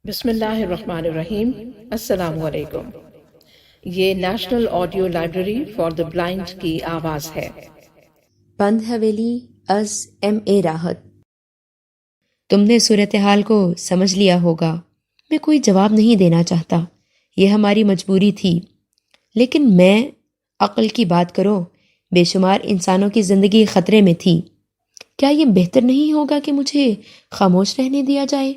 بسم اللہ الرحمن الرحیم۔ السلام علیکم۔ یہ national audio library for the blind کی آواز ہے۔ بند حویلی از ایم اے راحت۔ تم نے صورتحال کو سمجھ لیا ہوگا۔ میں کوئی جواب نہیں دینا چاہتا، یہ ہماری مجبوری تھی، لیکن میں عقل کی بات کرو، بے شمار انسانوں کی زندگی خطرے میں تھی۔ کیا یہ بہتر نہیں ہوگا کہ مجھے خاموش رہنے دیا جائے؟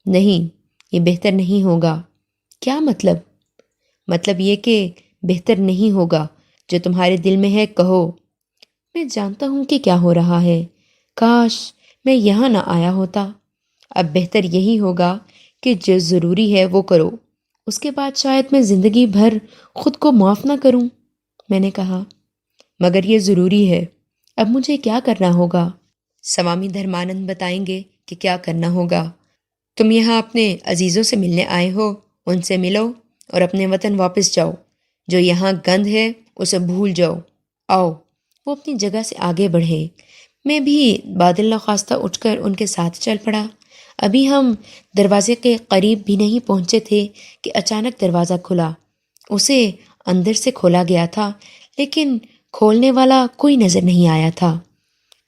نہیں، یہ بہتر نہیں ہوگا۔ کیا مطلب؟ مطلب یہ کہ بہتر نہیں ہوگا۔ جو تمہارے دل میں ہے کہو۔ میں جانتا ہوں کہ کیا ہو رہا ہے، کاش میں یہاں نہ آیا ہوتا۔ اب بہتر یہی ہوگا کہ جو ضروری ہے وہ کرو، اس کے بعد شاید میں زندگی بھر خود کو معاف نہ کروں۔ میں نے کہا، مگر یہ ضروری ہے۔ اب مجھے کیا کرنا ہوگا؟ سوامی دھرمانند بتائیں گے کہ کیا کرنا ہوگا۔ تم یہاں اپنے عزیزوں سے ملنے آئے ہو، ان سے ملو اور اپنے وطن واپس جاؤ۔ جو یہاں گند ہے اسے بھول جاؤ۔ آؤ۔ وہ اپنی جگہ سے آگے بڑھے۔ میں بھی بادل نخواستہ اٹھ کر ان کے ساتھ چل پڑا۔ ابھی ہم دروازے کے قریب بھی نہیں پہنچے تھے کہ اچانک دروازہ کھلا۔ اسے اندر سے کھولا گیا تھا، لیکن کھولنے والا کوئی نظر نہیں آیا تھا۔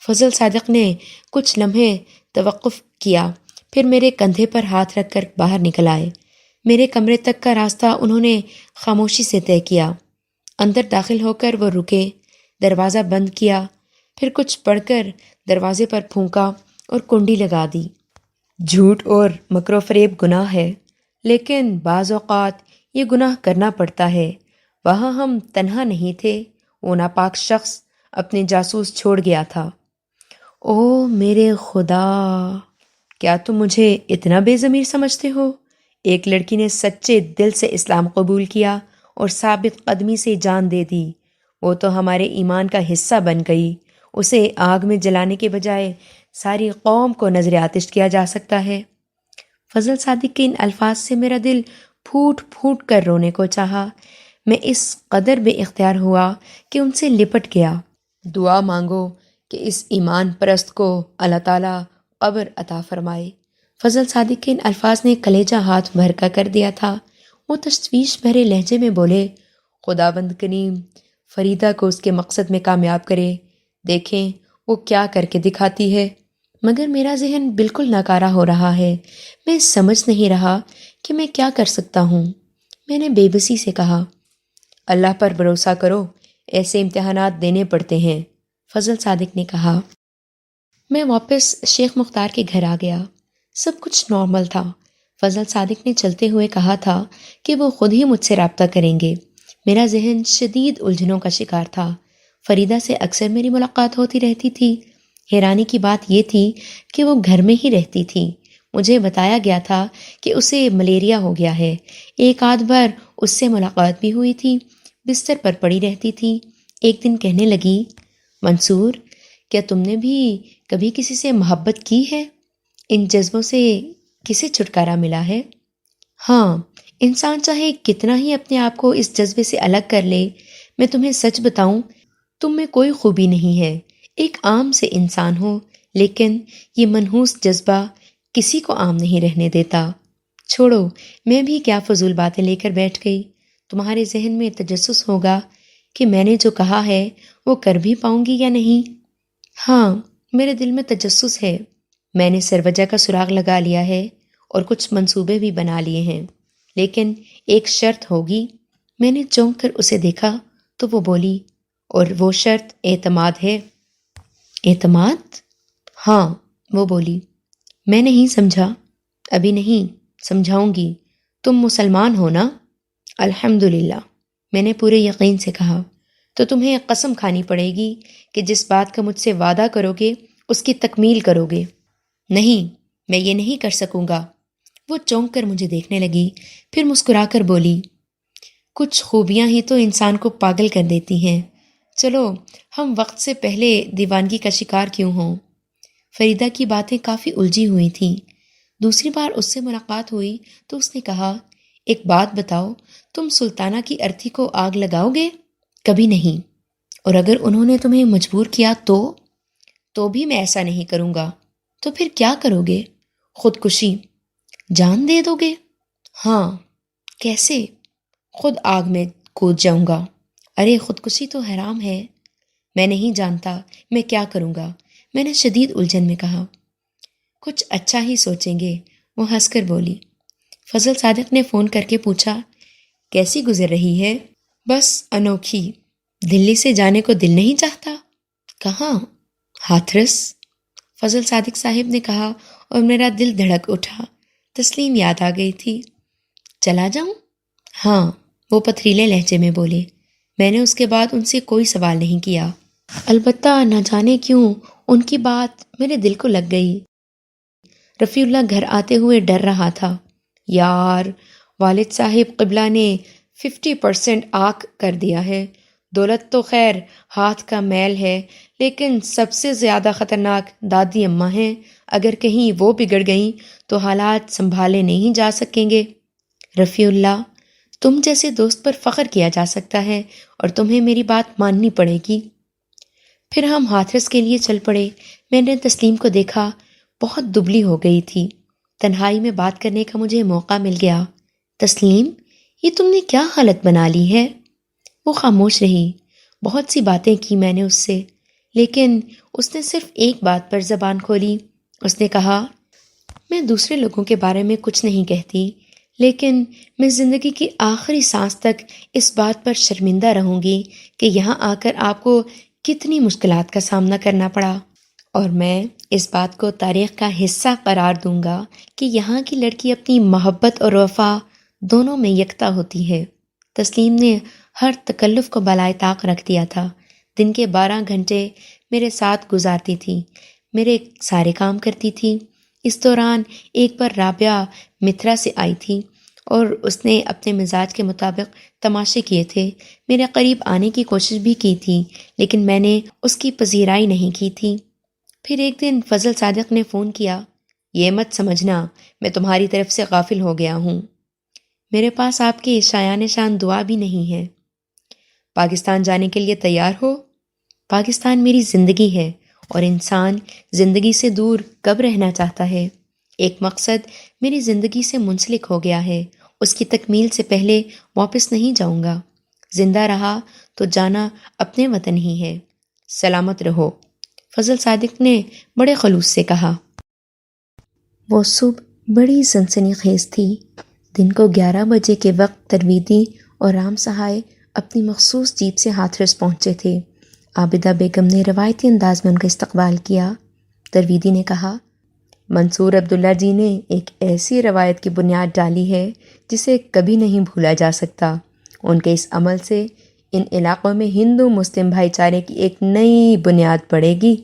فضل صادق نے کچھ لمحے توقف کیا، پھر میرے کندھے پر ہاتھ رکھ کر باہر نکل آئے۔ میرے کمرے تک کا راستہ انہوں نے خاموشی سے طے کیا۔ اندر داخل ہو کر وہ رکے، دروازہ بند کیا، پھر کچھ پڑھ کر دروازے پر پھونکا اور کنڈی لگا دی۔ جھوٹ اور مکر و فریب گناہ ہے، لیکن بعض اوقات یہ گناہ کرنا پڑتا ہے۔ وہاں ہم تنہا نہیں تھے، وہ ناپاک شخص اپنے جاسوس چھوڑ گیا تھا۔ او میرے خدا! کیا تم مجھے اتنا بے ضمیر سمجھتے ہو؟ ایک لڑکی نے سچے دل سے اسلام قبول کیا اور ثابت قدمی سے جان دے دی۔ وہ تو ہمارے ایمان کا حصہ بن گئی۔ اسے آگ میں جلانے کے بجائے ساری قوم کو نذر آتش کیا جا سکتا ہے۔ فضل صادق کے ان الفاظ سے میرا دل پھوٹ پھوٹ کر رونے کو چاہا۔ میں اس قدر بے اختیار ہوا کہ ان سے لپٹ گیا۔ دعا مانگو کہ اس ایمان پرست کو اللہ تعالیٰ قبر عطا فرمائے۔ فضل صادق کے ان الفاظ نے کلیجہ ہاتھ بھرکا کر دیا تھا۔ وہ تشویش بھرے لہجے میں بولے، خداوند کریم فریدہ کو اس کے مقصد میں کامیاب کرے، دیکھیں وہ کیا کر کے دکھاتی ہے۔ مگر میرا ذہن بالکل ناکارہ ہو رہا ہے۔ میں سمجھ نہیں رہا کہ میں کیا کر سکتا ہوں۔ میں نے بے بسی سے کہا، اللہ پر بھروسہ کرو، ایسے امتحانات دینے پڑتے ہیں۔ فضل صادق نے کہا۔ میں واپس شیخ مختار کے گھر آ گیا۔ سب کچھ نارمل تھا۔ فضل صادق نے چلتے ہوئے کہا تھا کہ وہ خود ہی مجھ سے رابطہ کریں گے۔ میرا ذہن شدید الجھنوں کا شکار تھا۔ فریدہ سے اکثر میری ملاقات ہوتی رہتی تھی۔ حیرانی کی بات یہ تھی کہ وہ گھر میں ہی رہتی تھی۔ مجھے بتایا گیا تھا کہ اسے ملیریا ہو گیا ہے۔ ایک آدھ بار اس سے ملاقات بھی ہوئی تھی۔ بستر پر پڑی رہتی تھی۔ ایک دن کہنے لگی، منصور، کیا تم نے بھی کبھی کسی سے محبت کی ہے؟ ان جذبوں سے کسے چھٹکارا ملا ہے؟ ہاں، انسان چاہے کتنا ہی اپنے آپ کو اس جذبے سے الگ کر لے، میں تمہیں سچ بتاؤں، تم میں کوئی خوبی نہیں ہے۔ ایک عام سے انسان ہو، لیکن یہ منحوس جذبہ کسی کو عام نہیں رہنے دیتا۔ چھوڑو، میں بھی کیا فضول باتیں لے کر بیٹھ گئی۔ تمہارے ذہن میں تجسس ہوگا کہ میں نے جو کہا ہے وہ کر بھی پاؤں گی یا نہیں۔ ہاں، میرے دل میں تجسس ہے۔ میں نے سروجہ کا سراغ لگا لیا ہے اور کچھ منصوبے بھی بنا لیے ہیں، لیکن ایک شرط ہوگی۔ میں نے چونک کر اسے دیکھا تو وہ بولی، اور وہ شرط اعتماد ہے۔ اعتماد؟ ہاں، وہ بولی۔ میں نہیں سمجھا۔ ابھی نہیں، سمجھاؤں گی۔ تم مسلمان ہو نا؟ الحمدللہ، میں نے پورے یقین سے کہا۔ تو تمہیں قسم کھانی پڑے گی کہ جس بات کا مجھ سے وعدہ کرو گے اس کی تکمیل کرو گے۔ نہیں، میں یہ نہیں کر سکوں گا۔ وہ چونک کر مجھے دیکھنے لگی، پھر مسکرا کر بولی، کچھ خوبیاں ہی تو انسان کو پاگل کر دیتی ہیں۔ چلو ہم وقت سے پہلے دیوانگی کا شکار کیوں ہوں؟ فریدہ کی باتیں کافی الجھی ہوئی تھیں۔ دوسری بار اس سے ملاقات ہوئی تو اس نے کہا، ایک بات بتاؤ، تم سلطانہ کی ارتھی کو آگ لگاؤ گے؟ کبھی نہیں۔ اور اگر انہوں نے تمہیں مجبور کیا تو بھی میں ایسا نہیں کروں گا۔ تو پھر کیا کرو گے؟ خودکشی۔ جان دے دو گے؟ ہاں۔ کیسے؟ خود آگ میں کود جاؤں گا۔ ارے خودکشی تو حرام ہے۔ میں نہیں جانتا میں کیا کروں گا، میں نے شدید الجھن میں کہا۔ کچھ اچھا ہی سوچیں گے، وہ ہنس کر بولی۔ فضل صادق نے فون کر کے پوچھا، کیسی گزر رہی ہے؟ بس انوکھی۔ دلی سے جانے کو دل نہیں چاہتا؟ کہاں؟ ہاتھرس، فضل صادق صاحب نے کہا اور میرا دل دھڑک اٹھا۔ تسلیم یاد آ گئی تھی۔ چلا جاؤں؟ ہاں، وہ پتھریلے لہجے میں بولے۔ میں نے اس کے بعد ان سے کوئی سوال نہیں کیا، البتہ نہ جانے کیوں ان کی بات میرے دل کو لگ گئی۔ رفیع اللہ گھر آتے ہوئے ڈر رہا تھا، یار والد صاحب قبلہ نے 50% آنکھ کر دیا ہے۔ دولت تو خیر ہاتھ کا میل ہے، لیکن سب سے زیادہ خطرناک دادی اماں ہیں۔ اگر کہیں وہ بگڑ گئیں تو حالات سنبھالے نہیں جا سکیں گے۔ رفیع اللہ، تم جیسے دوست پر فخر کیا جا سکتا ہے اور تمہیں میری بات ماننی پڑے گی۔ پھر ہم ہاتھرس کے لیے چل پڑے۔ میں نے تسلیم کو دیکھا، بہت دبلی ہو گئی تھی۔ تنہائی میں بات کرنے کا مجھے موقع مل گیا۔ تسلیم، یہ تم نے کیا حالت بنا لی ہے؟ وہ خاموش رہی۔ بہت سی باتیں کی میں نے اس سے، لیکن اس نے صرف ایک بات پر زبان کھولی۔ اس نے کہا، میں دوسرے لوگوں کے بارے میں کچھ نہیں کہتی، لیکن میں زندگی کی آخری سانس تک اس بات پر شرمندہ رہوں گی کہ یہاں آ کر آپ کو کتنی مشکلات کا سامنا کرنا پڑا، اور میں اس بات کو تاریخ کا حصہ قرار دوں گا کہ یہاں کی لڑکی اپنی محبت اور وفا دونوں میں یکتا ہوتی ہے۔ تسلیم نے ہر تکلف کو بالائے طاق رکھ دیا تھا۔ دن کے 12 گھنٹے میرے ساتھ گزارتی تھی، میرے سارے کام کرتی تھی۔ اس دوران ایک بار رابعہ متھرا سے آئی تھی اور اس نے اپنے مزاج کے مطابق تماشے کیے تھے۔ میرے قریب آنے کی کوشش بھی کی تھی، لیکن میں نے اس کی پذیرائی نہیں کی تھی۔ پھر ایک دن فضل صادق نے فون کیا، یہ مت سمجھنا میں تمہاری طرف سے غافل ہو گیا ہوں، میرے پاس آپ کی شایان شان دعا بھی نہیں ہے۔ پاکستان جانے کے لیے تیار ہو؟ پاکستان میری زندگی ہے، اور انسان زندگی سے دور کب رہنا چاہتا ہے؟ ایک مقصد میری زندگی سے منسلک ہو گیا ہے، اس کی تکمیل سے پہلے واپس نہیں جاؤں گا۔ زندہ رہا تو جانا اپنے وطن ہی ہے۔ سلامت رہو، فضل صادق نے بڑے خلوص سے کہا۔ وہ صبح بڑی سنسنی خیز تھی۔ دن کو 11 بجے کے وقت ترویدی اور رام سہائے اپنی مخصوص جیپ سے ہاتھرس پہنچے تھے۔ عابدہ بیگم نے روایتی انداز میں ان کا استقبال کیا۔ ترویدی نے کہا، منصور عبداللہ جی نے ایک ایسی روایت کی بنیاد ڈالی ہے جسے کبھی نہیں بھولا جا سکتا۔ ان کے اس عمل سے ان علاقوں میں ہندو مسلم بھائی چارے کی ایک نئی بنیاد پڑے گی۔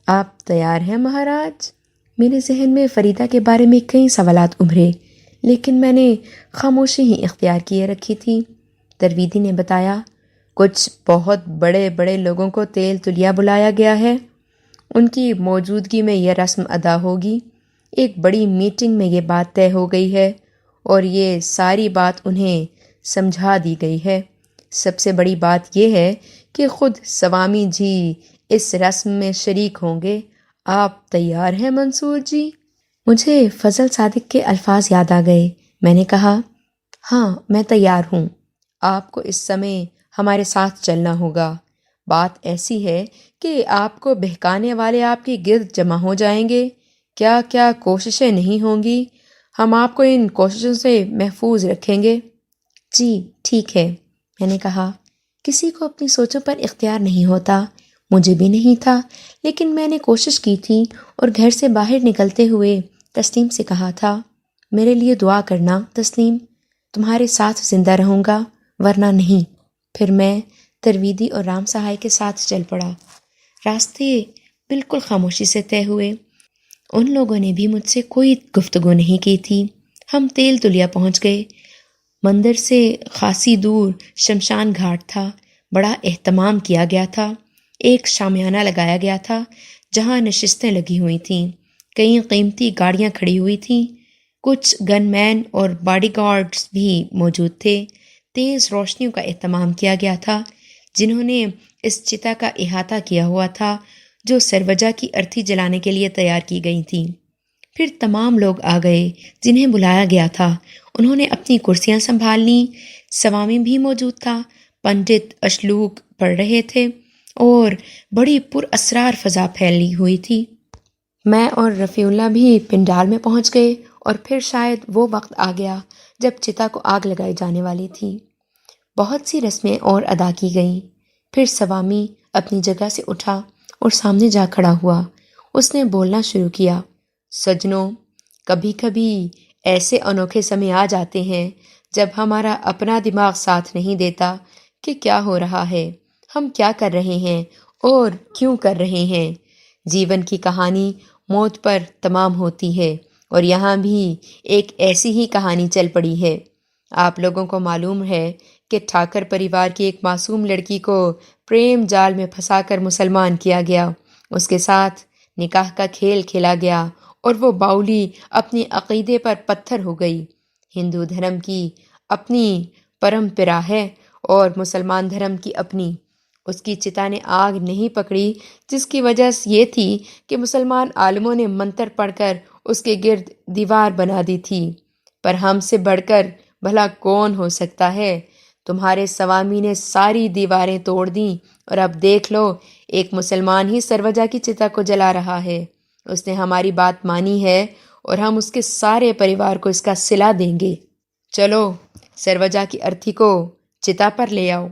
آپ تیار ہیں مہاراج؟ میرے ذہن میں فریدہ کے بارے میں کئی سوالات ابھرے، لیکن میں نے خاموشی ہی اختیار کیے رکھی تھی۔ ترویدی نے بتایا، کچھ بہت بڑے بڑے لوگوں کو تیل تلیا بلایا گیا ہے، ان کی موجودگی میں یہ رسم ادا ہوگی۔ ایک بڑی میٹنگ میں یہ بات طے ہو گئی ہے اور یہ ساری بات انہیں سمجھا دی گئی ہے۔ سب سے بڑی بات یہ ہے کہ خود سوامی جی اس رسم میں شریک ہوں گے۔ آپ تیار ہیں منصور جی؟ مجھے فضل صادق کے الفاظ یاد آ گئے۔ میں نے کہا، ہاں میں تیار ہوں۔ آپ کو اس سمے ہمارے ساتھ چلنا ہوگا۔ بات ایسی ہے کہ آپ کو بہکانے والے آپ کے گرد جمع ہو جائیں گے۔ کیا کیا کوششیں نہیں ہوں گی، ہم آپ کو ان کوششوں سے محفوظ رکھیں گے۔ جی ٹھیک ہے، میں نے کہا۔ کسی کو اپنی سوچوں پر اختیار نہیں ہوتا، مجھے بھی نہیں تھا، لیکن میں نے کوشش کی تھی اور گھر سے باہر نکلتے ہوئے تسلیم سے کہا تھا، میرے لیے دعا کرنا تسلیم، تمہارے ساتھ زندہ رہوں گا ورنہ نہیں۔ پھر میں ترویدی اور رام سہائے کے ساتھ چل پڑا۔ راستے بالکل خاموشی سے طے ہوئے۔ ان لوگوں نے بھی مجھ سے کوئی گفتگو نہیں کی تھی۔ ہم تیل تلیا پہنچ گئے۔ مندر سے خاصی دور شمشان گھاٹ تھا۔ بڑا اہتمام کیا گیا تھا۔ ایک شامیانہ لگایا گیا تھا جہاں نشستیں لگی ہوئی تھیں۔ کئی قیمتی گاڑیاں کھڑی ہوئی تھیں۔ کچھ گن مین اور باڈی گارڈز بھی موجود تھے۔ تیز روشنیوں کا اہتمام کیا گیا تھا جنہوں نے اس چتا کا احاطہ کیا ہوا تھا جو سروجہ کی ارتھی جلانے کے لیے تیار کی گئی تھی۔ پھر تمام لوگ آ گئے جنہیں بلایا گیا تھا، انہوں نے اپنی کرسیاں سنبھال لیں۔ سوامی بھی موجود تھا، پنڈت اشلوک پڑھ رہے تھے اور بڑی پر اسرار فضا پھیلی ہوئی تھی۔ میں اور رفیع اللہ بھی پنڈال میں پہنچ گئے اور پھر شاید وہ وقت آ گیا جب چتا کو آگ لگائی جانے والی تھی۔ بہت سی رسمیں اور ادا کی گئیں۔ پھر سوامی اپنی جگہ سے اٹھا اور سامنے جا کھڑا ہوا۔ اس نے بولنا شروع کیا، سجنوں، کبھی کبھی ایسے انوکھے سمے آ جاتے ہیں جب ہمارا اپنا دماغ ساتھ نہیں دیتا کہ کیا ہو رہا ہے، ہم کیا کر رہے ہیں اور کیوں کر رہے ہیں۔ جیون کی کہانی موت پر تمام ہوتی ہے اور یہاں بھی ایک ایسی ہی کہانی چل پڑی ہے۔ آپ لوگوں کو معلوم ہے کہ ٹھاکر پریوار کی ایک معصوم لڑکی کو پریم جال میں پھنسا کر مسلمان کیا گیا، اس کے ساتھ نکاح کا کھیل کھیلا گیا اور وہ باؤلی اپنے عقیدے پر پتھر ہو گئی۔ ہندو دھرم کی اپنی پرمپرا ہے اور مسلمان دھرم کی اپنی۔ اس کی چتا نے آگ نہیں پکڑی، جس کی وجہ یہ تھی کہ مسلمان عالموں نے منتر پڑھ کر اس کے گرد دیوار بنا دی تھی۔ پر ہم سے بڑھ کر بھلا کون ہو سکتا ہے؟ تمہارے سوامی نے ساری دیواریں توڑ دیں اور اب دیکھ لو، ایک مسلمان ہی سروجا کی چتا کو جلا رہا ہے۔ اس نے ہماری بات مانی ہے اور ہم اس کے سارے پریوار کو اس کا صلہ دیں گے۔ چلو سروجا کی ارتھی کو چتا پر لے آؤ۔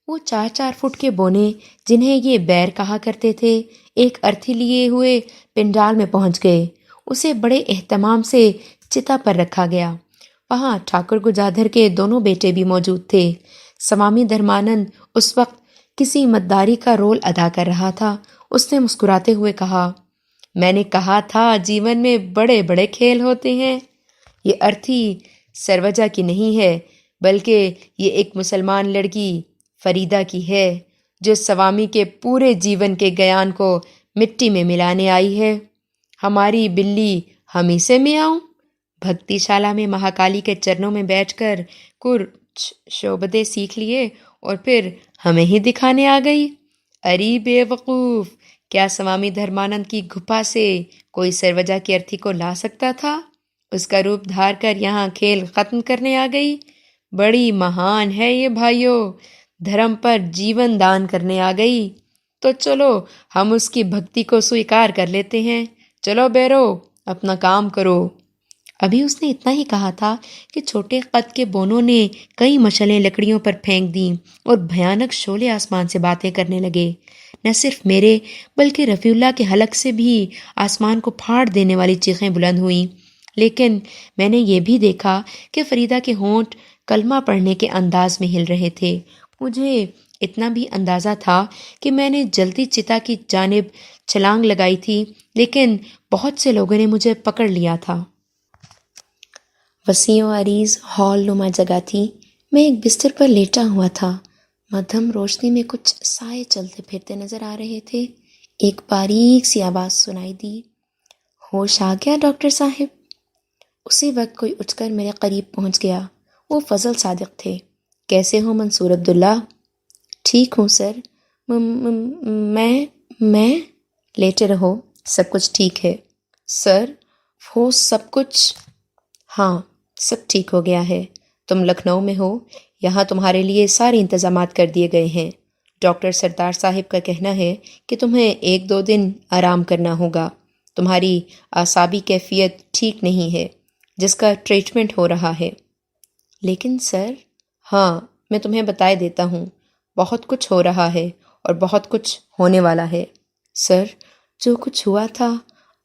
وہ 4 فٹ کے بونے، جنہیں یہ بیر کہا کرتے تھے، ایک ارتھی لیے ہوئے پنڈال میں پہنچ گئے۔ اسے بڑے اہتمام سے چتا پر رکھا گیا۔ وہاں ٹھاکر گجادھر کے دونوں بیٹے بھی موجود تھے۔ سوامی دھرمانند اس وقت کسی مدداری کا رول ادا کر رہا تھا۔ اس نے مسکراتے ہوئے کہا، میں نے کہا تھا جیون میں بڑے بڑے کھیل ہوتے ہیں۔ یہ ارتھی سروجا کی نہیں ہے، بلکہ یہ ایک مسلمان لڑکی فریدہ کی ہے، جو سوامی کے پورے جیون کے گیان کو مٹی میں ملانے آئی ہے۔ ہماری بلی ہم ہی سے میں آؤں؟ بھکتی شالہ میں مہاکالی کے چرنوں میں بیٹھ کر کچھ شعبدے سیکھ لیے اور پھر ہمیں ہی دکھانے آ گئی۔ اری بے وقوف، کیا سوامی دھرمانند کی گھپا سے کوئی سروجا کی ارتھی کو لا سکتا تھا؟ اس کا روپ دھار کر یہاں کھیل ختم کرنے آ گئی۔ بڑی مہان ہے یہ بھائیوں، دھرم پر جیون دان کرنے آ گئی۔ تو چلو ہم اس کی بھکتی کو سویکار کر لیتے ہیں۔ چلو بیرو، اپنا کام کرو۔ ابھی اس نے اتنا ہی کہا تھا کہ چھوٹے قد کے بونوں نے کئی مشعلیں لکڑیوں پر پھینک دیں اور بھیانک شعلے آسمان سے باتیں کرنے لگے۔ نہ صرف میرے بلکہ رفیع اللہ کے حلق سے بھی آسمان کو پھاڑ دینے والی چیخیں بلند ہوئیں۔ لیکن میں نے یہ بھی دیکھا کہ فریدہ کے ہونٹ کلمہ پڑھنے کے انداز میں ہل رہے تھے۔ مجھے اتنا بھی اندازہ تھا کہ میں نے جلدی چتا کی جانب چھلانگ لگائی تھی، لیکن بہت سے لوگوں نے مجھے پکڑ لیا تھا۔ وسیع و عریض ہال نما جگہ تھی۔ میں ایک بستر پر لیٹا ہوا تھا۔ مدھم روشنی میں کچھ سائے چلتے پھرتے نظر آ رہے تھے۔ ایک باریک سی آواز سنائی دی، ہوش آ گیا ڈاکٹر صاحب؟ اسی وقت کوئی اٹھ کر میرے قریب پہنچ گیا۔ وہ فضل صادق تھے۔ کیسے ہو منصور عبداللہ؟ ٹھیک ہوں سر۔ میں لیٹے رہو، سب کچھ ٹھیک ہے سر۔ ہو سب کچھ؟ ہاں سب ٹھیک ہو گیا ہے۔ تم لکھنؤ میں ہو، یہاں تمہارے لیے سارے انتظامات کر دیے گئے ہیں۔ ڈاکٹر سردار صاحب کا کہنا ہے کہ تمہیں 1-2 دن آرام کرنا ہوگا۔ تمہاری اعصابی کیفیت ٹھیک نہیں ہے، جس کا ٹریٹمنٹ ہو رہا ہے۔ لیکن سر، ہاں میں تمہیں بتائے دیتا ہوں، بہت کچھ ہو رہا ہے اور بہت کچھ ہونے والا ہے۔ سر، جو کچھ ہوا تھا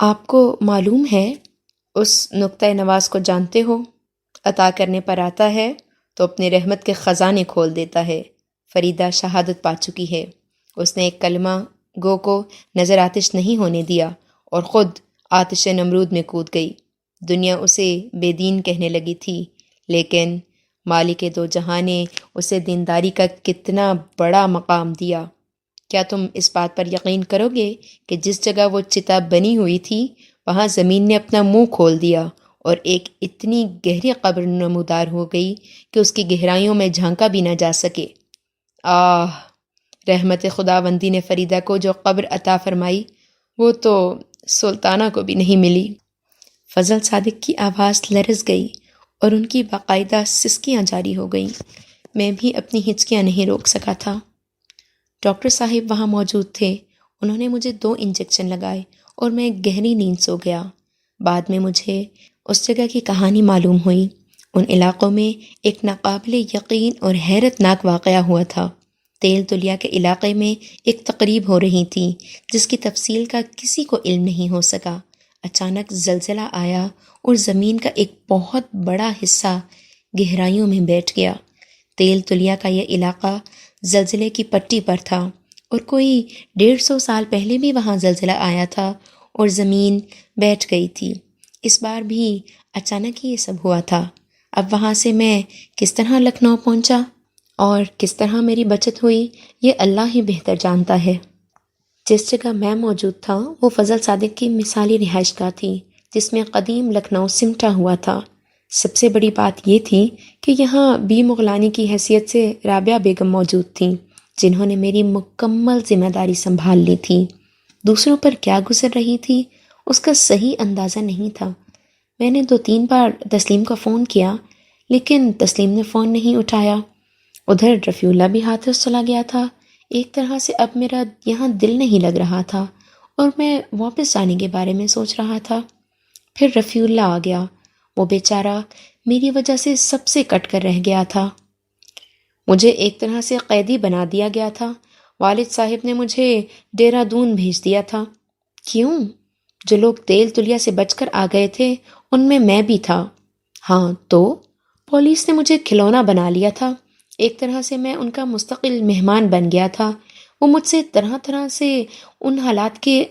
آپ کو معلوم ہے؟ اس نقطۂ نواز کو جانتے ہو؟ عطا کرنے پر آتا ہے تو اپنی رحمت کے خزانے کھول دیتا ہے۔ فریدہ شہادت پا چکی ہے۔ اس نے ایک کلمہ گو کو نظر آتش نہیں ہونے دیا اور خود آتش نمرود میں کود گئی۔ دنیا اسے بے دین کہنے لگی تھی، لیکن مالک دو جہاں نے اسے دینداری کا کتنا بڑا مقام دیا۔ کیا تم اس بات پر یقین کرو گے کہ جس جگہ وہ چتا بنی ہوئی تھی، وہاں زمین نے اپنا منہ کھول دیا اور ایک اتنی گہری قبر نمودار ہو گئی کہ اس کی گہرائیوں میں جھانکا بھی نہ جا سکے۔ آہ! رحمت خداوندی نے فریدہ کو جو قبر عطا فرمائی، وہ تو سلطانہ کو بھی نہیں ملی۔ فضل صادق کی آواز لرز گئی اور ان کی باقاعدہ سسکیاں جاری ہو گئیں۔ میں بھی اپنی ہچکیاں نہیں روک سکا تھا۔ ڈاکٹر صاحب وہاں موجود تھے۔ انہوں نے مجھے 2 انجیکشن لگائے اور میں گہری نیند سو گیا۔ بعد میں مجھے اس جگہ کی کہانی معلوم ہوئی۔ ان علاقوں میں ایک ناقابل یقین اور حیرت ناک واقعہ ہوا تھا۔ تیل تلیا کے علاقے میں ایک تقریب ہو رہی تھی جس کی تفصیل کا کسی کو علم نہیں ہو سکا۔ اچانک زلزلہ آیا اور زمین کا ایک بہت بڑا حصہ گہرائیوں میں بیٹھ گیا۔ تیل تلیا کا یہ علاقہ زلزلے کی پٹی پر تھا اور کوئی 150 سال پہلے بھی وہاں زلزلہ آیا تھا اور زمین بیٹھ گئی تھی۔ اس بار بھی اچانک ہی یہ سب ہوا تھا۔ اب وہاں سے میں کس طرح لکھنؤ پہنچا اور کس طرح میری بچت ہوئی یہ اللہ ہی بہتر جانتا ہے۔ جس جگہ میں موجود تھا وہ فضل صادق کی مثالی رہائش گاہ تھی جس میں قدیم لکھنؤ سمٹا ہوا تھا۔ سب سے بڑی بات یہ تھی کہ یہاں بی مغلانی کی حیثیت سے رابعہ بیگم موجود تھیں جنہوں نے میری مکمل ذمہ داری سنبھال لی تھی۔ دوسروں پر کیا گزر رہی تھی اس کا صحیح اندازہ نہیں تھا۔ میں نے 2-3 بار تسلیم کو فون کیا لیکن تسلیم نے فون نہیں اٹھایا۔ ادھر رفیع اللہ بھی ہاتھوں چلا گیا تھا۔ ایک طرح سے اب میرا یہاں دل نہیں لگ رہا تھا اور میں واپس جانے کے بارے میں سوچ رہا تھا۔ پھر رفیع اللہ آ گیا۔ وہ بیچارہ میری وجہ سے سب سے کٹ کر رہ گیا تھا۔ مجھے ایک طرح سے قیدی بنا دیا گیا تھا۔ والد صاحب نے مجھے دہرادون بھیج دیا تھا۔ کیوں؟ جو لوگ تیل تلیا سے بچ کر آ گئے تھے ان میں بھی تھا۔ ہاں تو پولیس نے مجھے کھلونا بنا لیا تھا۔ ایک طرح سے میں ان کا مستقل مہمان بن گیا تھا۔ وہ مجھ سے طرح طرح سے ان حالات کے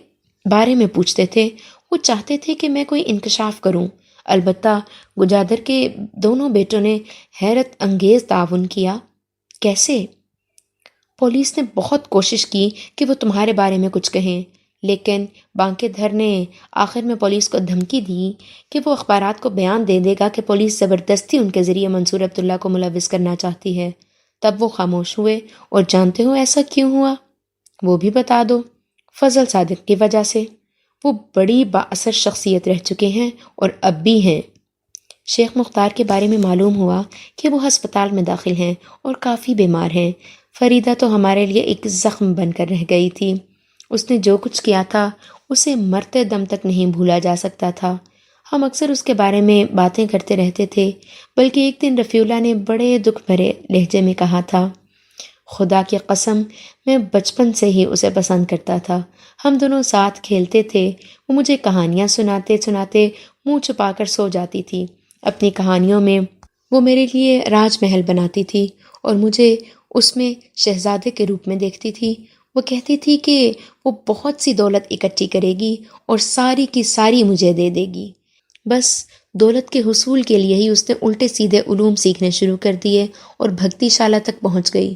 بارے میں پوچھتے تھے۔ وہ چاہتے تھے کہ میں کوئی انکشاف کروں۔ البتہ گجادر کے دونوں بیٹوں نے حیرت انگیز تعاون کیا۔ کیسے؟ پولیس نے بہت کوشش کی کہ وہ تمہارے بارے میں کچھ کہیں، لیکن بانکے دھر نے آخر میں پولیس کو دھمکی دی کہ وہ اخبارات کو بیان دے دے گا کہ پولیس زبردستی ان کے ذریعے منصور عبداللہ کو ملوث کرنا چاہتی ہے۔ تب وہ خاموش ہوئے۔ اور جانتے ہو ایسا کیوں ہوا؟ وہ بھی بتا دو۔ فضل صادق کی وجہ سے۔ وہ بڑی بااثر شخصیت رہ چکے ہیں اور اب بھی ہیں۔ شیخ مختار کے بارے میں معلوم ہوا کہ وہ ہسپتال میں داخل ہیں اور کافی بیمار ہیں۔ فریدہ تو ہمارے لیے ایک زخم بن کر رہ گئی تھی۔ اس نے جو کچھ کیا تھا اسے مرتے دم تک نہیں بھولا جا سکتا تھا۔ ہم اکثر اس کے بارے میں باتیں کرتے رہتے تھے، بلکہ ایک دن رفیع اللہ نے بڑے دکھ بھرے لہجے میں کہا تھا، خدا کی قسم میں بچپن سے ہی اسے پسند کرتا تھا۔ ہم دونوں ساتھ کھیلتے تھے۔ وہ مجھے کہانیاں سناتے سناتے منہ چھپا کر سو جاتی تھی۔ اپنی کہانیوں میں وہ میرے لیے راج محل بناتی تھی اور مجھے اس میں شہزادے کے روپ میں دیکھتی تھی۔ وہ کہتی تھی کہ وہ بہت سی دولت اکٹھی کرے گی اور ساری کی ساری مجھے دے دے گی۔ بس دولت کے حصول کے لیے ہی اس نے الٹے سیدھے علوم سیکھنے شروع کر دیے اور بھکتی شالہ تک پہنچ گئی۔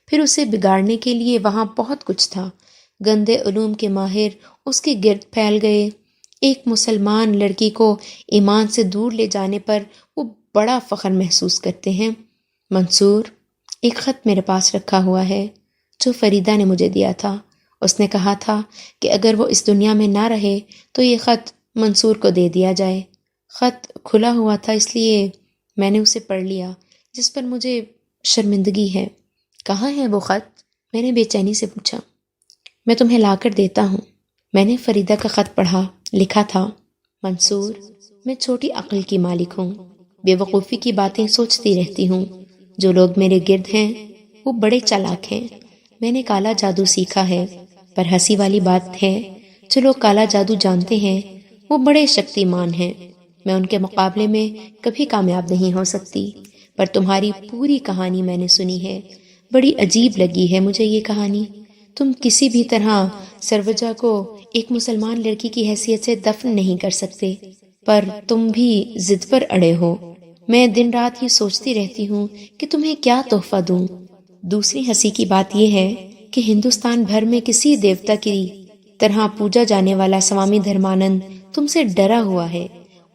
پھر اسے بگاڑنے کے لیے وہاں بہت کچھ تھا۔ گندے علوم کے ماہر اس کے گرد پھیل گئے۔ ایک مسلمان لڑکی کو ایمان سے دور لے جانے پر وہ بڑا فخر محسوس کرتے ہیں۔ منصور، ایک خط میرے پاس رکھا ہوا ہے جو فریدہ نے مجھے دیا تھا۔ اس نے کہا تھا کہ اگر وہ اس دنیا میں نہ رہے تو یہ خط منصور کو دے دیا جائے۔ خط کھلا ہوا تھا اس لیے میں نے اسے پڑھ لیا، جس پر مجھے شرمندگی ہے۔ کہاں ہے وہ خط؟ میں نے بے چینی سے پوچھا۔ میں تمہیں لا کر دیتا ہوں۔ میں نے فریدہ کا خط پڑھا۔ لکھا تھا، منصور، میں چھوٹی عقل کی مالک ہوں، بے وقوفی کی باتیں سوچتی رہتی ہوں۔ جو لوگ میرے گرد ہیں وہ بڑے چالاک ہیں۔ میں نے کالا جادو سیکھا ہے، پر ہنسی والی بات ہے جو لوگ کالا جادو جانتے ہیں وہ بڑے شکتیمان ہیں۔ میں ان کے مقابلے میں کبھی کامیاب نہیں ہو سکتی، پر تمہاری پوری کہانی میں نے سنی ہے۔ بڑی عجیب لگی ہے مجھے یہ کہانی۔ تم کسی بھی طرح سروجہ کو ایک مسلمان لڑکی کی حیثیت سے دفن نہیں کر سکتے، پر تم بھی ضد پر اڑے ہو۔ میں دن رات یہ سوچتی رہتی ہوں کہ تمہیں کیا تحفہ دوں۔ دوسری ہنسی کی بات یہ ہے کہ ہندوستان بھر میں کسی دیوتا کی طرح پوجا جانے والا سوامی دھرمانند تم سے ڈرا ہوا ہے۔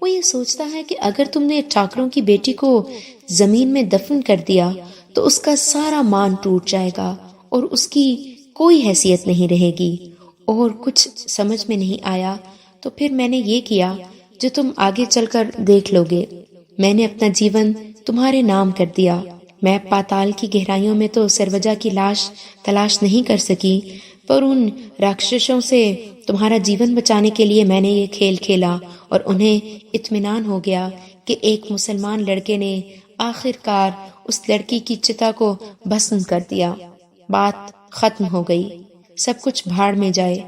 وہ یہ سوچتا ہے کہ اگر تم نے ٹھاکروں کی بیٹی کو زمین میں دفن کر دیا تو اس کا سارا مان ٹوٹ جائے گا اور اس کی کوئی حیثیت نہیں رہے گی۔ اور کچھ سمجھ میں نہیں آیا تو پھر میں نے یہ کیا، جو تم آگے چل کر دیکھ لو گے۔ میں نے اپنا جیون تمہارے نام کر دیا۔ میں پاتال کی گہرائیوں میں تو سروجا کی لاش تلاش نہیں کر سکی، پر ان راکشسوں سے تمہارا جیون بچانے کے لیے میں نے یہ کھیل کھیلا، اور انہیں اطمینان ہو گیا کہ ایک مسلمان لڑکے نے آخر کار اس لڑکی کی چتا کو بھسم کر دیا۔ بات ختم ہو گئی، سب کچھ بھاڑ میں جائے۔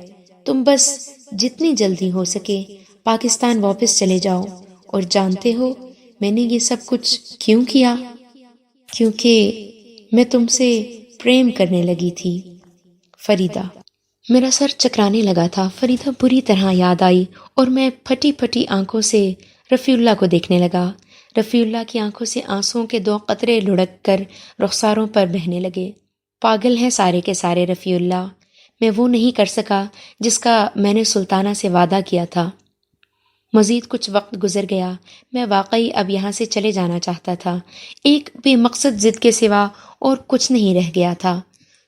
تم بس جتنی جلدی ہو سکے پاکستان واپس چلے جاؤ۔ اور جانتے ہو میں نے یہ سب کچھ کیوں کیا؟ کیونکہ میں تم سے پریم کرنے لگی تھی۔ فریدہ۔ میرا سر چکرانے لگا تھا۔ فریدہ بری طرح یاد آئی اور میں پھٹی پھٹی آنکھوں سے رفیع اللہ کو دیکھنے لگا۔ رفیع اللہ کی آنکھوں سے آنسوؤں کے 2 قطرے لڑک کر رخساروں پر بہنے لگے۔ پاگل ہیں سارے کے سارے رفیع اللہ۔ میں وہ نہیں کر سکا جس کا میں نے سلطانہ سے وعدہ کیا تھا۔ مزید کچھ وقت گزر گیا۔ میں واقعی اب یہاں سے چلے جانا چاہتا تھا۔ ایک بے مقصد ضد کے سوا اور کچھ نہیں رہ گیا تھا۔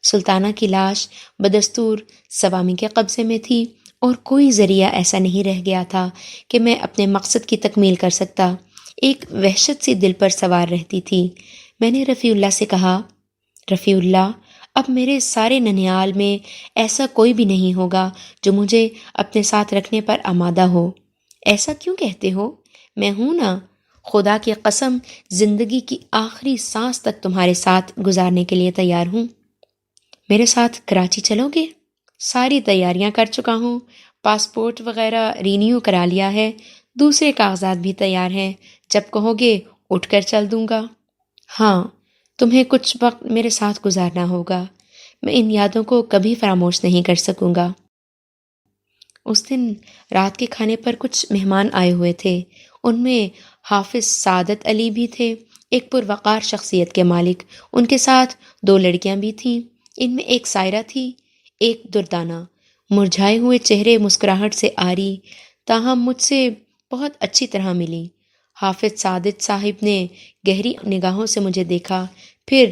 سلطانہ کی لاش بدستور سوامی کے قبضے میں تھی، اور کوئی ذریعہ ایسا نہیں رہ گیا تھا کہ میں اپنے مقصد کی تکمیل کر سکتا۔ ایک وحشت سی دل پر سوار رہتی تھی۔ میں نے رفیع اللہ سے کہا، رفیع اللہ، اب میرے سارے ننیال میں ایسا کوئی بھی نہیں ہوگا جو مجھے اپنے ساتھ رکھنے پر آمادہ ہو۔ ایسا کیوں کہتے ہو؟ میں ہوں نا، خدا کی قسم زندگی کی آخری سانس تک تمہارے ساتھ گزارنے کے لیے تیار ہوں۔ میرے ساتھ کراچی چلو گے؟ ساری تیاریاں کر چکا ہوں، پاسپورٹ وغیرہ رینیو کرا لیا ہے، دوسرے کاغذات بھی تیار ہیں، جب کہو گے اٹھ کر چل دوں گا۔ ہاں، تمہیں کچھ وقت میرے ساتھ گزارنا ہوگا، میں ان یادوں کو کبھی فراموش نہیں کر سکوں گا۔ اس دن رات کے کھانے پر کچھ مہمان آئے ہوئے تھے، ان میں حافظ سعادت علی بھی تھے، ایک پروقار شخصیت کے مالک۔ ان کے ساتھ 2 لڑکیاں بھی تھیں، ان میں ایک سائرہ تھی، ایک دردانہ، مرجھائے ہوئے چہرے مسکراہٹ سے آری، تاہم مجھ سے بہت اچھی طرح ملی۔ حافظ سعادت صاحب نے گہری نگاہوں سے مجھے دیکھا، پھر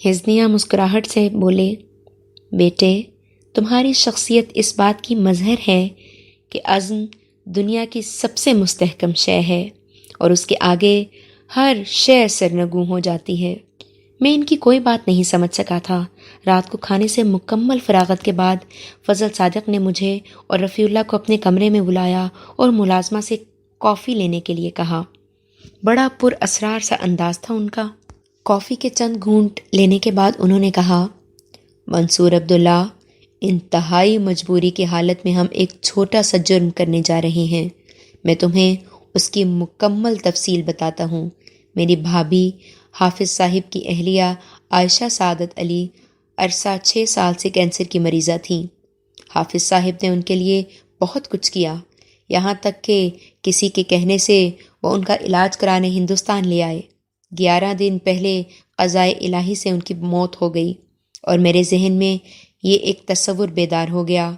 ہزنیہ مسکراہٹ سے بولے، بیٹے، تمہاری شخصیت اس بات کی مظہر ہے کہ عزم دنیا کی سب سے مستحکم شے ہے، اور اس کے آگے ہر شے سرنگوں ہو جاتی ہے۔ میں ان کی کوئی بات نہیں سمجھ سکا تھا۔ رات کو کھانے سے مکمل فراغت کے بعد فضل صادق نے مجھے اور رفیع اللہ کو اپنے کمرے میں بلایا اور ملازمہ سے کافی لینے کے لیے کہا۔ بڑا پر اسرار سا انداز تھا ان کا۔ کافی کے چند گھونٹ لینے کے بعد انہوں نے کہا، منصور عبداللہ، انتہائی مجبوری کی حالت میں ہم ایک چھوٹا سا جرم کرنے جا رہے ہیں۔ میں تمہیں اس کی مکمل تفصیل بتاتا ہوں۔ میری بھابھی حافظ صاحب کی اہلیہ عائشہ سعادت علی عرصہ 6 سال سے کینسر کی مریضہ تھیں۔ حافظ صاحب نے ان کے لیے بہت کچھ کیا، یہاں تک کہ کسی کے کہنے سے وہ ان کا علاج کرانے ہندوستان لے آئے۔ 11 دن پہلے قضائے الہی سے ان کی موت ہو گئی، اور میرے ذہن میں یہ ایک تصور بیدار ہو گیا۔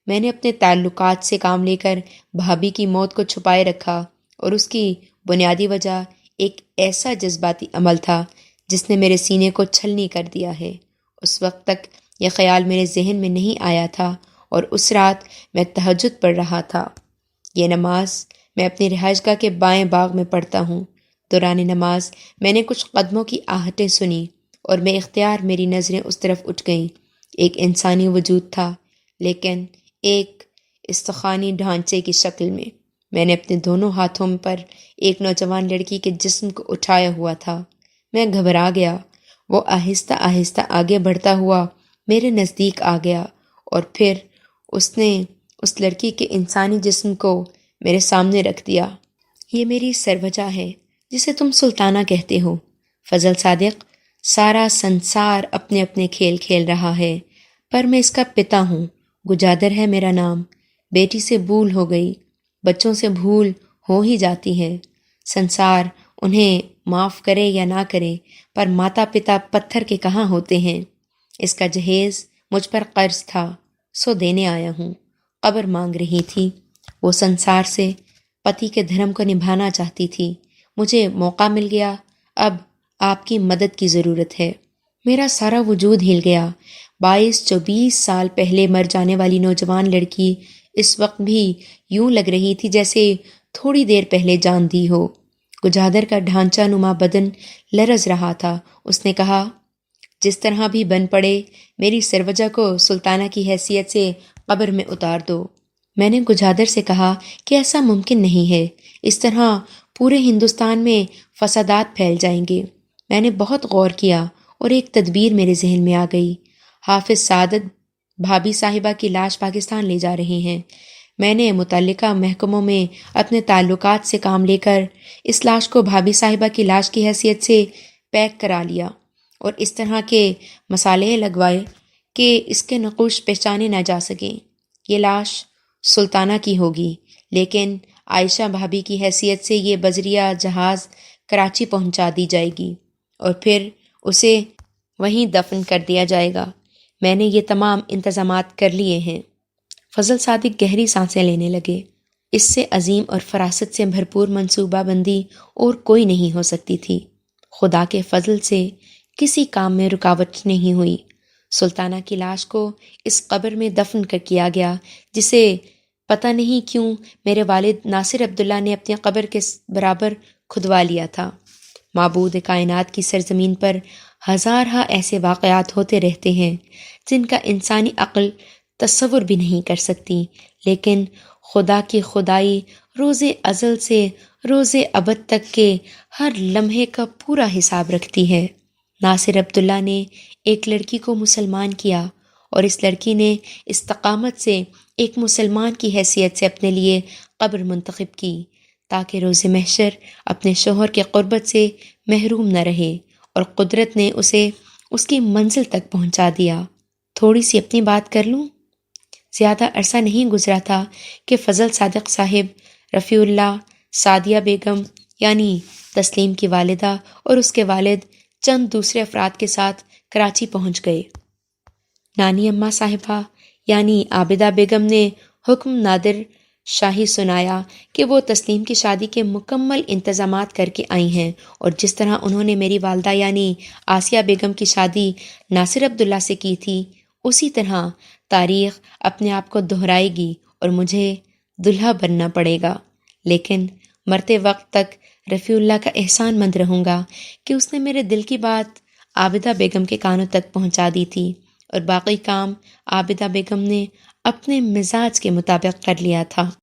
میں نے اپنے تعلقات سے کام لے کر بھابھی کی موت کو چھپائے رکھا، اور اس کی بنیادی وجہ ایک ایسا جذباتی عمل تھا جس نے میرے سینے کو چھلنی کر دیا ہے۔ اس وقت تک یہ خیال میرے ذہن میں نہیں آیا تھا، اور اس رات میں تہجد پڑھ رہا تھا۔ یہ نماز میں اپنی رہائش گاہ کے بائیں باغ میں پڑھتا ہوں۔ دوران نماز میں نے کچھ قدموں کی آہٹیں سنی، اور بے اختیار میری نظریں اس طرف اٹھ گئیں۔ ایک انسانی وجود تھا، لیکن ایک استخوانی ڈھانچے کی شکل میں۔ میں نے اپنے دونوں ہاتھوں پر ایک نوجوان لڑکی کے جسم کو اٹھایا ہوا تھا۔ میں گھبرا گیا۔ وہ آہستہ آہستہ آگے بڑھتا ہوا میرے نزدیک آ گیا، اور پھر اس نے اس لڑکی کے انسانی جسم کو میرے سامنے رکھ دیا۔ یہ میری سروجا ہے، جسے تم سلطانہ کہتے ہو۔ فضل صادق، سارا سنسار اپنے اپنے کھیل کھیل رہا ہے، پر میں اس کا پتا ہوں۔ گجادر ہے میرا نام۔ بیٹی سے بھول ہو گئی، بچوں سے بھول ہو ہی جاتی ہے۔ سنسار انہیں معاف کرے یا نہ کرے، پر ماتا پتا پتھر کے کہاں ہوتے ہیں۔ اس کا جہیز مجھ پر قرض تھا، سو دینے آیا ہوں۔ قبر مانگ رہی تھی۔ وہ سنسار سے پتی کے دھرم کو نبھانا چاہتی تھی۔ مجھے موقع مل گیا، اب آپ کی مدد کی ضرورت ہے۔ میرا سارا وجود ہل گیا۔ 22-24 سال پہلے مر جانے والی نوجوان لڑکی اس وقت بھی یوں لگ رہی تھی جیسے تھوڑی دیر پہلے جان دی ہو۔ گجادر کا ڈھانچہ نما بدن لرز رہا تھا۔ اس نے کہا، جس طرح بھی بن پڑے میری سروجہ کو سلطانہ کی حیثیت سے قبر میں اتار دو۔ میں نے گجادر سے کہا کہ ایسا ممکن نہیں ہے، اس طرح پورے ہندوستان میں فسادات پھیل جائیں گے۔ میں نے بہت غور کیا اور ایک تدبیر میرے ذہن میں آ گئی۔ حافظ سعادت بھابھی صاحبہ کی لاش پاکستان لے جا رہے ہیں۔ میں نے متعلقہ محکموں میں اپنے تعلقات سے کام لے کر اس لاش کو بھابھی صاحبہ کی لاش کی حیثیت سے پیک کرا لیا اور اس طرح کے مصالحے لگوائے کہ اس کے نقوش پہچانے نہ جا سکیں۔ یہ لاش سلطانہ کی ہوگی، لیکن عائشہ بھابھی کی حیثیت سے یہ بذریعہ جہاز کراچی پہنچا دی جائے گی اور پھر اسے وہیں دفن کر دیا جائے گا۔ میں نے یہ تمام انتظامات کر لیے ہیں۔ فضل صادق گہری سانسیں لینے لگے۔ اس سے عظیم اور فراست سے بھرپور منصوبہ بندی اور کوئی نہیں ہو سکتی تھی۔ خدا کے فضل سے کسی کام میں رکاوٹ نہیں ہوئی۔ سلطانہ کی لاش کو اس قبر میں دفن کر کیا گیا جسے پتہ نہیں کیوں میرے والد ناصر عبداللہ نے اپنی قبر کے برابر کھدوا لیا تھا۔ معبود کائنات کی سرزمین پر ہزارہا ایسے واقعات ہوتے رہتے ہیں جن کا انسانی عقل تصور بھی نہیں کر سکتی، لیکن خدا کی خدائی روز ازل سے روز ابد تک کے ہر لمحے کا پورا حساب رکھتی ہے۔ ناصر عبداللہ نے ایک لڑکی کو مسلمان کیا اور اس لڑکی نے استقامت سے ایک مسلمان کی حیثیت سے اپنے لیے قبر منتخب کی تاکہ روز محشر اپنے شوہر کے قربت سے محروم نہ رہے، اور قدرت نے اسے اس کی منزل تک پہنچا دیا۔ تھوڑی سی اپنی بات کر لوں۔ زیادہ عرصہ نہیں گزرا تھا کہ فضل صادق صاحب، رفیع اللہ، سعدیہ بیگم یعنی تسلیم کی والدہ اور اس کے والد چند دوسرے افراد کے ساتھ کراچی پہنچ گئے۔ نانی اماں صاحبہ یعنی عابدہ بیگم نے حکم نادر شاہی سنایا کہ وہ تسلیم کی شادی کے مکمل انتظامات کر کے آئی ہیں، اور جس طرح انہوں نے میری والدہ یعنی آسیہ بیگم کی شادی ناصر عبداللہ سے کی تھی، اسی طرح تاریخ اپنے آپ کو دہرائے گی اور مجھے دلہا بننا پڑے گا۔ لیکن مرتے وقت تک رفیع اللہ کا احسان مند رہوں گا کہ اس نے میرے دل کی بات عابدہ بیگم کے کانوں تک پہنچا دی تھی، اور باقی کام عابدہ بیگم نے اپنے مزاج کے مطابق کر لیا تھا۔